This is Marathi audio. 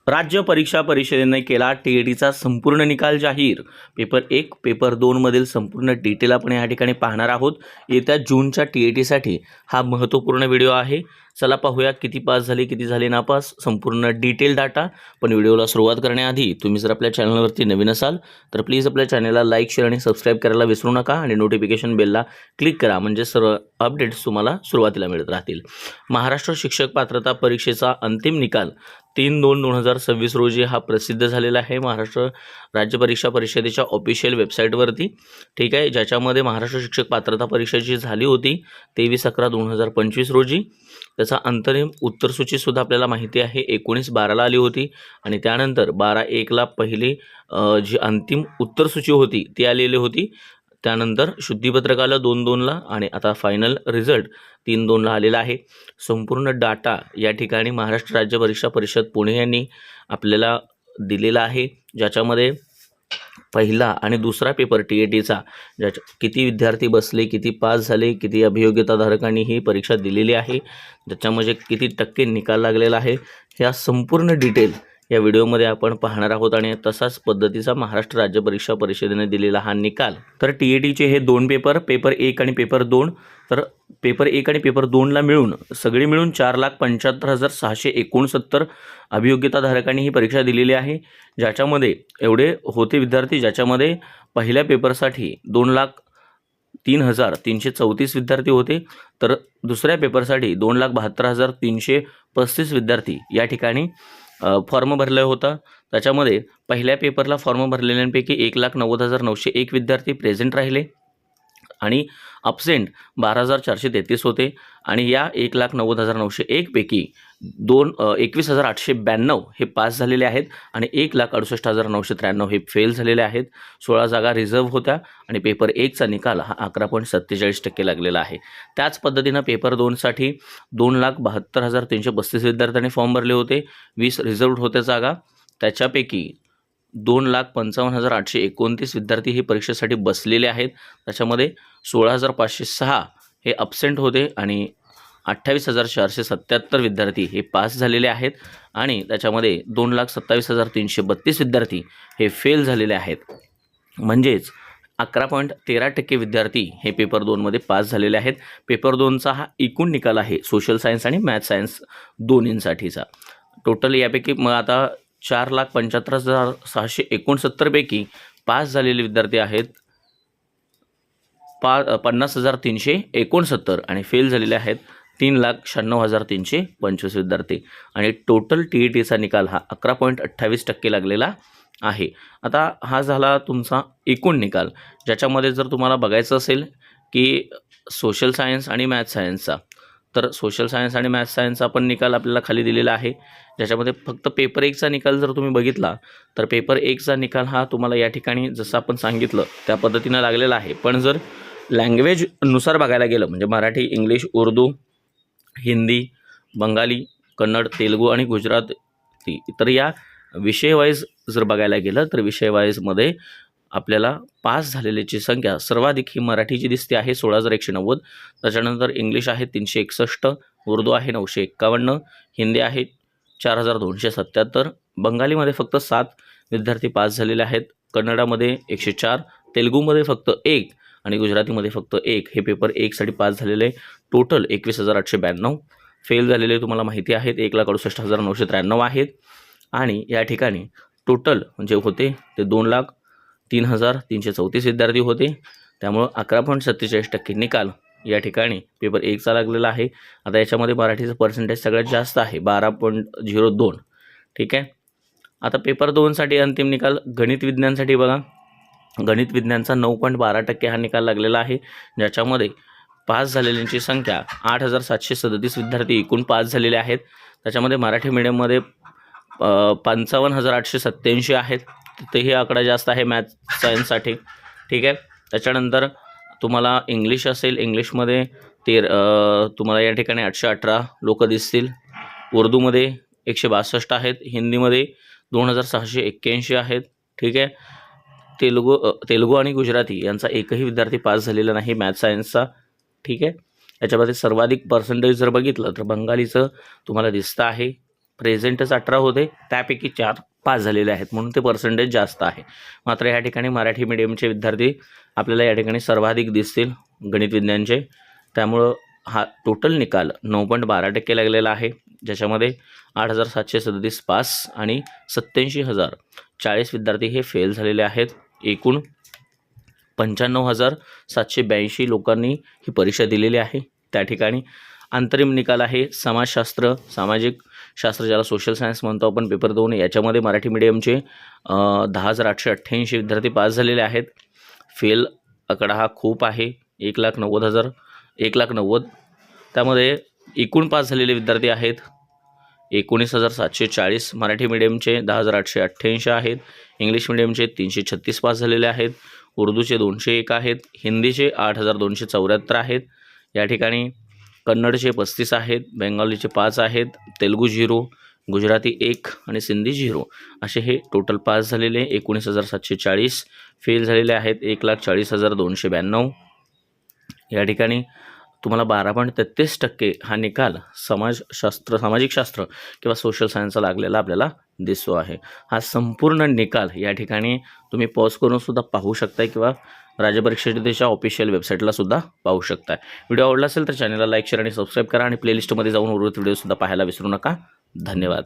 राज्य परीक्षा परिषदेने केला टी-ई-टीचा संपूर्ण निकाल जाहीर। पेपर 1, पेपर 2 मधील संपूर्ण डिटेल आपण या ठिकाणी पाहणार आहोत। येत्या जूनच्या टी-ई-टीसाठी हा महत्त्वपूर्ण व्हिडिओ आहे। चला पाहूया किती पास झाले, किती झाले नापास, संपूर्ण डिटेल डाटा। पण व्हिडिओला सुरुवात करण्याआधी तुम्ही जर आपल्या चॅनलवरती नवीन असाल तर प्लीज आपल्या चॅनलला लाईक, शेअर आणि सबस्क्राईब करायला विसरू नका आणि नोटिफिकेशन बेलला क्लिक करा, म्हणजे सर्व अपडेट्स तुम्हाला सुरुवातीला मिळत राहतील। महाराष्ट्र शिक्षक पात्रता परीक्षेचा अंतिम निकाल 3/2/2026 रोजी हा प्रसिद्ध झालेला आहे महाराष्ट्र राज्य परीक्षा परिषदेच्या ऑफिशियल वेबसाईटवरती। ठीक आहे, ज्याच्यामध्ये महाराष्ट्र शिक्षक पात्रता परीक्षा जी झाली होती 23/11/2025 रोजी, त्याचा अंतरिम उत्तरसूची सुद्धा आपल्याला माहिती आहे 19/12 आली होती आणि त्यानंतर 12/1 पहिली जी अंतिम उत्तरसूची होती ती आलेली होती। त्यानंतर शुद्धीपत्रकाला 2/2 आणि आता फायनल रिझल्ट 3/2 आलेला आहे। संपूर्ण डाटा या ठिकाणी महाराष्ट्र राज्य परीक्षा परिषद पुणे यांनी आपल्याला दिलेला आहे, ज्याच्यामध्ये पहिला आणि दुसरा पेपर टी-ई-टीचा किती विद्यार्थी बसले, किती पास झाले, किती अभियोग्यताधारकांनी ही परीक्षा दिलेली आहे, ज्याच्यामध्ये किती टक्के निकाल लागलेला आहे, ह्या संपूर्ण डिटेल या व्हिडिओमध्ये आपण पाहणार आहोत। आणि तसाच पद्धतीचा महाराष्ट्र राज्य परीक्षा परिषदेने दिलेला हा निकाल। तर टी-ई-टीचे हे दोन पेपर, पेपर 1 आणि पेपर 2, तर पेपर 1 आणि पेपर 2ला मिळून सगळी मिळून 4,75,669 अभियोग्यताधारकांनी ही परीक्षा दिलेली आहे, ज्याच्यामध्ये एवढे होते विद्यार्थी, ज्याच्यामध्ये पहिल्या पेपरसाठी 2,03,334 विद्यार्थी होते, तर दुसऱ्या पेपरसाठी 2,72,335 विद्यार्थी या ठिकाणी फॉर्म भरला होता। त्याच्यामध्ये पहिल्या पेपरला फॉर्म भरलेल्यांपैकी 1,90,901 विद्यार्थी प्रेझेंट राहिले आणि अब्सेंट 12,433 होते आणि या 1,90,901 पैकी 21,892 हे पास झालेले आहेत आणि 1,68,993 हे फेल झालेले आहेत। 16 जागा रिझर्व्ह होत्या आणि पेपर 1चा निकाल हा 11.47% लागलेला आहे। त्याच पद्धतीनं पेपर 2साठी 2,72,335 विद्यार्थ्यांनी फॉर्म भरले होते, 20 रिझर्व्ड होत्या जागा, त्याच्यापैकी 2,55,829 विद्यार्थी हे परीक्षेसाठी बसलेले आहेत। त्याच्यामध्ये 16,506 हे अब्सेंट होते आणि 28,477 विद्यार्थी हे पास झालेले आहेत आणि त्याच्यामध्ये 2,27,332 विद्यार्थी हे फेल झालेले आहेत। म्हणजेच 11.13% विद्यार्थी हे पेपर 2मध्ये पास झालेले आहेत। पेपर 2चा हा एकूण निकाल आहे सोशल सायन्स आणि मॅथ सायन्स दोन्हींसाठीचा। टोटल यापैकी मग आता 4,75,669 पैकी पास झालेले विद्यार्थी आहेत 50,369 आणि फेल झालेले आहेत 3,96,325 विद्यार्थी आणि टोटल टी-ई-टीचा निकाल हा 11.28% लागलेला आहे। आता हा झाला तुमचा एकूण निकाल, ज्याच्यामध्ये जर तुम्हाला बघायचं असेल की सोशल सायन्स आणि मॅथ सायन्सचा, तर सोशल सायन्स आणि मॅथ सायन्सचा पण निकाल आपल्याला खाली दिलेला आहे, ज्याच्यामध्ये फक्त पेपर 1चा निकाल जर तुम्ही बघितला तर पेपर 1चा निकाल हा तुम्हाला या ठिकाणी जसं आपण सांगितलं त्या पद्धतीनं लागलेला आहे। पण जर लँग्वेजनुसार बघायला गेलं म्हणजे मराठी, इंग्लिश, उर्दू, हिंदी, बंगाली, कन्नड, तेलुगू आणि गुजराती, तर या विषयवाईज जर बघायला गेलं तर विषयवाईजमध्ये आपल्याला पास झालेल्याची संख्या सर्वाधिक ही मराठीची दिसते आहे 16,190, त्याच्यानंतर इंग्लिश आहे 361, उर्दू आहे 951, हिंदी आहे 4,277, बंगालीमध्ये फक्त 7 विद्यार्थी पास झालेले आहेत, कन्नडामध्ये 104, तेलुगूमध्ये फक्त 1 आणि गुजरातीमध्ये फक्त 1 हे पेपर 1साठी पास झालेले। टोटल 21,892 फेल झालेले तुम्हाला माहिती आहेत 1,68,993 आहेत आणि या ठिकाणी टोटल म्हणजे होते ते 2,03,334 विद्यार्थी होते। त्यामुळं 11.47% निकाल या ठिकाणी पेपर 1चा लागलेला आहे। आता याच्यामध्ये मराठीचं पर्सेंटेज सगळ्यात जास्त आहे 12.02। ठीक आहे, आता पेपर 2साठी अंतिम निकाल गणित विज्ञानसाठी बघा, गणित विज्ञानचा 9.12% हा निकाल लागलेला आहे, ज्याच्यामध्ये पास झालेल्यांची संख्या 8,737 विद्यार्थी एकूण पास झालेले आहेत। त्याच्यामध्ये मराठी मीडियममध्ये 55,887 आहेत, तिथेही आकडा जास्त आहे मॅथ सायन्ससाठी। ठीक आहे, त्याच्यानंतर तुम्हाला इंग्लिश असेल, इंग्लिशमध्ये तुम्हाला या ठिकाणी 818 लोक दिसतील, उर्दूमध्ये 162 आहेत, हिंदीमध्ये 2,681 आहेत। ठीक आहे, तेलुगू आणि गुजराती यांचा एकही विद्यार्थी पास झालेला नाही मॅथ सायन्सचा। ठीक आहे, याच्यामध्ये सर्वाधिक पर्सेंटेज जर बघितलं तर बंगालीचं तुम्हाला दिसतं आहे प्रेझेंटच 18 होते, त्यापैकी 4 पास झालेले आहेत, म्हणून ते पर्सेंटेज जास्त आहे. मात्र या ठिकाणी मराठी मीडियमचे विद्यार्थी आपल्याला या ठिकाणी सर्वाधिक दिसतील गणित विज्ञानचे. त्यामुळं हा टोटल निकाल 9.12% लागलेला आहे, ज्याच्यामध्ये 8,737 पास आणि 87,040 विद्यार्थी हे फेल झालेले आहेत. एकूण 95,782 लोकांनी ही परीक्षा दिलेली आहे. त्या ठिकाणी अंतरिम निकाल आहे समाजशास्त्र, सामाजिक शास्त्र, ज्याला सोशल सायन्स म्हणतो आपण, पेपर 2. याच्यामध्ये मराठी मीडियमचे 10,888 विद्यार्थी पास झालेले आहेत. फेल आकडा हा खूप आहे, 1,90,000. त्यामध्ये एकूण पास झालेले विद्यार्थी आहेत 19,740. मराठी मीडियमचे 10,888 आहेत. इंग्लिश मीडियमचे 336 पास झालेले आहेत. उर्दूचे 201 आहेत. हिंदीचे 8,274 आहेत. या ठिकाणी कन्नडचे 35 आहेत. बेंगॉलीचे 5 आहेत. तेलुगू 0, गुजराती 1 आणि सिंधी 0 असे हे टोटल पास झालेले 19,740. फेल झालेले आहेत 1,40,292. या ठिकाणी तुम्हाला 12.33% हा निकाल सामाजिक शास्त्र किंवा सोशल सायन्सचा लागलेला आपल्याला दिसतो आहे. हा संपूर्ण निकाल या ठिकाणी तुम्ही पॉज करून सुद्धा पाहू शकताय किंवा राज्य परीक्षेच्या ऑफिशियल वेबसाईटला सुद्धा पाहू शकताय. व्हिडिओ आवडला असेल तर चॅनलला लाईक, शेअर आणि सबस्क्राईब करा आणि प्लेलिस्टमध्ये जाऊन उर्वरित व्हिडिओ सुद्धा पाहायला विसरू नका. धन्यवाद.